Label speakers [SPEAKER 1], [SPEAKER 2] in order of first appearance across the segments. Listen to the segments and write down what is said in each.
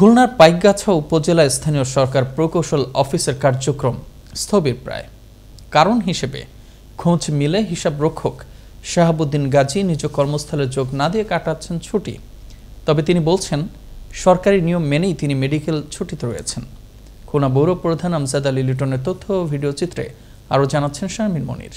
[SPEAKER 1] খুলনার পাইকগাছা উপজেলায় স্থানীয় সরকার প্রকৌশল অফিসের কার্যক্রম স্থবির প্রায়। কারণ হিসেবে খোঁজ মিলে হিসাবরক্ষক শাহাবুদ্দিন গাজী নিজ কর্মস্থলে যোগ না দিয়ে কাটাচ্ছেন ছুটি। তবে তিনি বলছেন, সরকারি নিয়ম মেনেই তিনি মেডিকেল ছুটিতে রয়েছেন। খুলনা পৌর প্রধান আমজাদ আলী লিটনের তথ্য ও ভিডিও চিত্রে আরও জানাচ্ছেন শারমিন মনির।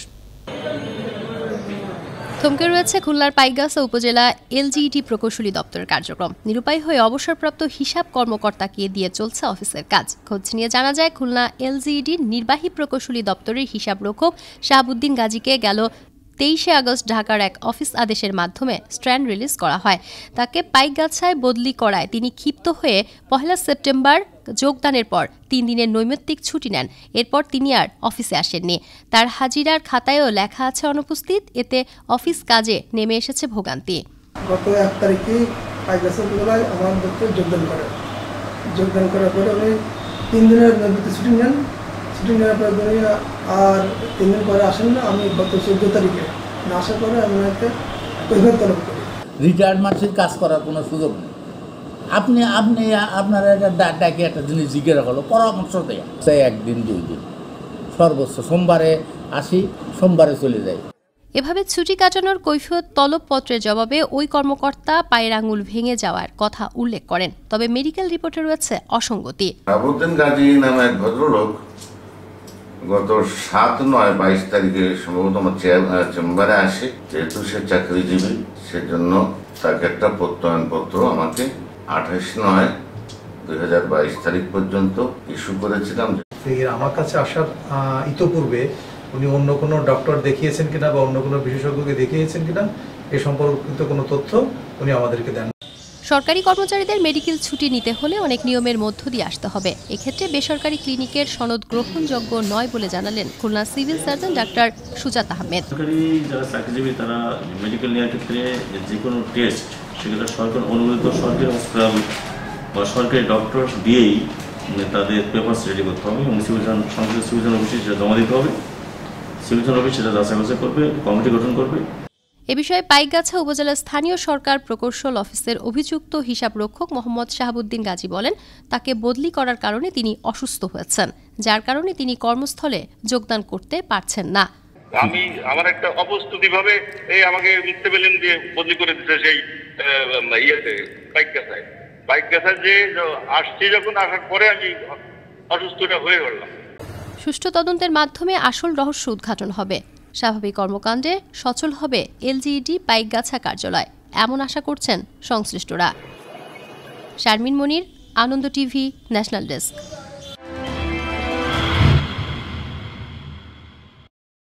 [SPEAKER 2] থমকে রয়েছে খুলনার পাইকগাছা উপজেলা এলজিইডি প্রকৌশলী দপ্তরের কার্যক্রম। নিরুপায় হয়ে অবসরপ্রাপ্ত হিসাব কর্মকর্তাকে দিয়ে চলছে অফিসের কাজ। খোঁজ নিয়ে জানা যায়, খুলনা এলজিইডির নির্বাহী প্রকৌশলী দপ্তরের হিসাবরক্ষক শাহাবুদ্দিন গাজীকে গেল 23 আগস্ট ঢাকার এক অফিস আদেশের মাধ্যমে স্ট্যান্ড রিলিজ করা হয়। তাকে পাইকগাছায় বদলি করায় তিনি ক্ষিপ্ত হয়ে 1 সেপ্টেম্বর যোগদানের পর 3 দিনের নৈমিত্তিক ছুটি নেন। এরপর তিনি আর অফিসে আসেননি। তার হাজিরার খাতায়ও লেখা আছে অনুপস্থিত। এতে অফিস কাজে নেমে এসেছে ভোগান্তি।
[SPEAKER 3] গত 1 তারিখে পাইকগাছা উপজেলায় আমার দপ্তরে যোগদান করার পরে আমি 3 দিনের নৈমিত্তিক ছুটি নেন। ছুটি নেওয়ার পরে আর 3 দিন পরে আসেন না। আমি গত 14 তারিখে না আসার পরে আমি ওনাকে কৈফিয়ত তলব করি।
[SPEAKER 4] রিটায়ার্ড মানুষের কাজ করার কোনো সুযোগ নেই। আপনি আপনার ডাকে একটা জিনিস জিজ্ঞাসা করলো, পরামর্শ দেয় সে 1 দিন 2 দিন, সর্বোচ্চ সোমবারে আসি, সোমবারে চলে যাই।
[SPEAKER 2] এভাবে ছুটি কাটানোর কৈফিয়ত তলব পত্রের জবাবে ওই কর্মকর্তা পায়ের আঙুল ভেঙে যাওয়ার কথা উল্লেখ করেন। তবে মেডিকেল রিপোর্টে রয়েছে অসঙ্গতি।
[SPEAKER 5] শাহাবুদ্দিন গাজী নামে এক ভদ্রলোক গত 7/9/22 তারিখে সম্ভবত আমার চেম্বারে আসে। যেহেতু সে চাকরিজীবী, সেজন্য তাকে একটা প্রত্যয়নপত্র আমাকে 28/9/2022 তারিখ পর্যন্ত ইস্যু করেছিলাম।
[SPEAKER 6] আমার কাছে আসার ইতোপূর্বে উনি অন্য কোনো ডক্টর দেখিয়েছেন কিনা বা অন্য কোনো বিশেষজ্ঞকে দেখিয়েছেন কিনা এ সম্পর্কিত কোনো তথ্য উনি আমাদেরকে দেন।
[SPEAKER 2] সরকারি কর্মচারীদের মেডিকেল ছুটি নিতে হলে অনেক নিয়মের মধ্য দিয়ে আসতে হবে। এক্ষেত্রে বেসরকারি ক্লিনিকের সনদ গ্রহণযোগ্য নয় বলে জানালেন খুলনা সিভিল সার্জন ডাক্তার সুজাত আহমেদ।
[SPEAKER 7] সরকারি যারা চাকরিজীবী তারা মেডিকেল নেওয়ার ক্ষেত্রে যে কোনো টেস্ট সেগুলো সরকার অনুমোদিত সরকারি হসপিটাল বা সরকারি ডক্টর দিয়েই তাদের পেপারস রেডি করতে হবে এবং সিভিল অফিসে সেটা জমা দিতে হবে। সিভিল অফিস সেটা যাচাই করবে, কমিটি গঠন করবে।
[SPEAKER 2] এ বিষয়ে পাইকগাছা উপজেলার স্থানীয় সরকার প্রকৌশল অফিসের অভিযুক্ত হিসাবরক্ষক মোহাম্মদ শাহাবুদ্দিন গাজী বলেন, তাকে বদলি করার কারণে তিনি অসুস্থ হয়েছেন, যার কারণে তিনি কর্মস্থলে যোগদান করতে পারছেন না।
[SPEAKER 8] আমি আমার একটা অপ্রস্তুতিভাবে আমাকে মিথ্যে বেলেন দিয়ে বদলি করে দিতে সেই পাইকগাছায় যে আসছি, যখন আসার পরে আমি অসুস্থটা হয়ে পড়লাম।
[SPEAKER 2] সুষ্ঠু তদন্তের মাধ্যমে আসল রহস্য উদ্ঘাটন হবে। স্বাভাবিক কর্মকাণ্ডে সচল হবে এলজিইডি পাইকগাছা কার্যালয়, এমন আশা করছেন সংশ্লিষ্টরা। শারমিন মনির, আনন্দ টিভি, ন্যাশনাল ডেস্ক।